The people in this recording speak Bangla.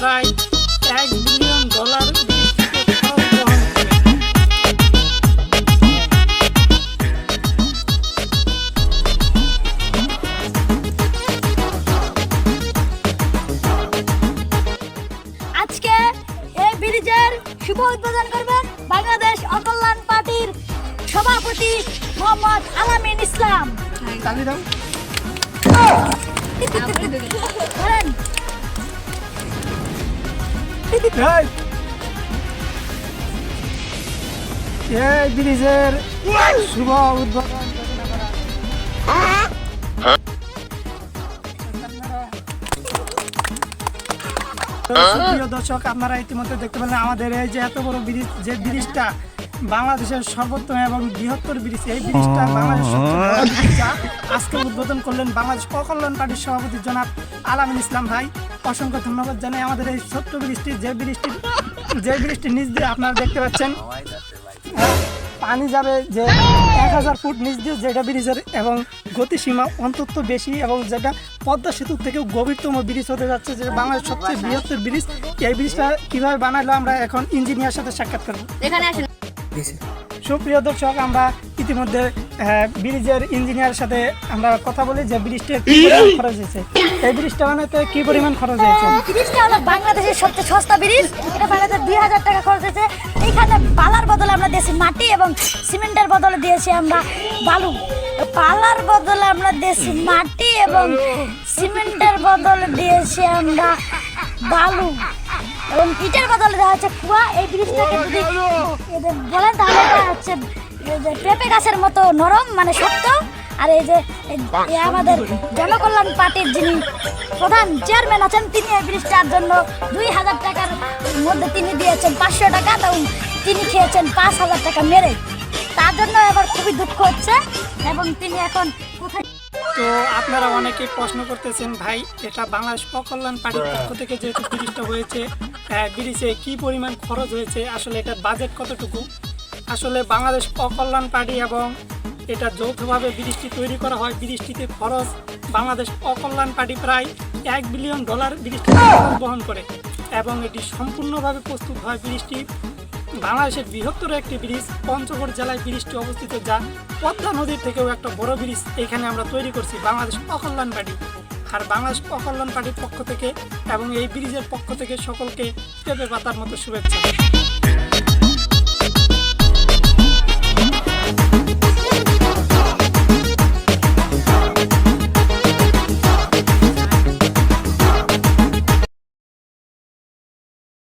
প্রায় $1 বিলিয়ন খরচ বহন করে। আজকে এই ব্রিজের শুভ উদ্বোধন করবেন বাংলাদেশ অকল্যাণ পার্টির সভাপতি মোহাম্মদ আলামিন ইসলাম। তালি দাও। বলেন। এই ব্রিজের শুভ উদ্বোধন ঘোষণা করা। প্রিয় দর্শক, আপনারা ইতিমধ্যে দেখতে পেলেন আমাদের এই যে এত বড় ব্রিজ, যে ব্রিজটা বাংলাদেশের সর্বোত্তম এবং বৃহত্তর ব্রিজ, এই ব্রিজটা বাংলাদেশের সবচেয়ে বড় ব্রিজ, যা আজকে উদ্বোধন করলেন বাংলাদেশ অকল্যাণ পার্টির সভাপতি জনাব আলামিন ইসলাম ভাই। অসংখ্য ধন্যবাদ জানাই আমাদের এই ছোট্ট ব্রিজটি, যে ব্রিজটির নিচ দিয়ে আপনারা দেখতে পাচ্ছেন পানি যাবে যে 1000 ফুট নিচ দিয়ে, যেটা ব্রিজের এবং গতিসীমা অন্তত বেশি, এবং যেটা পদ্মা সেতুর থেকেও গভীরতম ব্রিজ হতে যাচ্ছে, যেটা বাংলাদেশের সবচেয়ে বৃহত্তর ব্রিজ। এই ব্রিজটা কীভাবে বানাইলো আমরা এখন ইঞ্জিনিয়ার সাথে সাক্ষাৎ করবো। এখানে আসেন। সুপ্রিয় দর্শক, আমরা ইতিমধ্যে ব্রিজের ইঞ্জিনিয়ারের সাথে আমরা কথা বলি যে ব্রিজটা কি পরিমাণ খরচ হয়েছে, এই ব্রিজটা বানাতে কি পরিমাণ খরচ হয়েছে। ব্রিজটা হলো বাংলাদেশের সবচেয়ে সস্তা ব্রিজ, এটা বানাতে 2000 টাকা খরচ হয়েছে। এইখানে বালার বদলে আমরা দিয়েছি মাটি এবং সিমেন্টের বদলে দিয়েছি আমরা বালু। বালার বদলে আমরা দিয়েছি মাটি এবং সিমেন্টের বদলে দিয়েছি আমরা বালু এবং ইটের বদলে দেওয়া হচ্ছে কুয়া। এই ব্রিজটাকে যদি বলেন তাহলে এটা হচ্ছে পেঁপে গাছের মতো নরম, মানে শক্ত। আর এই যে আমাদের জনকল্যাণ পার্টির যিনি প্রধান চেয়ারম্যান আছেন, তিনি এই ব্রিজটার জন্য 2000 টাকার মধ্যে তিনি দিয়েছেন 500 টাকা, এবং তিনি খেয়েছেন 5000 টাকা মেরে। তার জন্য এবার খুবই দুঃখ হচ্ছে এবং তিনি এখন কোথায়। তো আপনারা অনেকেই প্রশ্ন করতেছেন, ভাই এটা বাংলাদেশ অকল্যাণ পার্টির পক্ষ থেকে যেহেতু ব্রিজটা হয়েছে, ব্রিজে কি পরিমাণ খরচ হয়েছে, আসলে এটার বাজেট কতটুকু। আসলে বাংলাদেশ অকল্যাণ পার্টি এবং এটা যৌথভাবে ব্রিজটি তৈরি করা হয়। ব্রিজটিতে খরচ বাংলাদেশ অকল্যাণ পার্টি প্রায় $1 বিলিয়ন ব্রিজটি বহন করে, এবং এটি সম্পূর্ণভাবে প্রস্তুত হয়। ব্রিজটি বাংলাদেশের বৃহত্তর একটি ব্রিজ, পঞ্চগড় জেলায় ব্রিজটি অবস্থিত, যা পদ্মা নদীর থেকেও একটা বড় ব্রিজ এখানে আমরা তৈরি করছি বাংলাদেশ অকল্যাণ পার্টি। আর বাংলাদেশ অকল্যাণ পার্টির পক্ষ থেকে এবং এই ব্রিজের পক্ষ থেকে সকলকে পেঁপে পাতার মতো শুভেচ্ছা।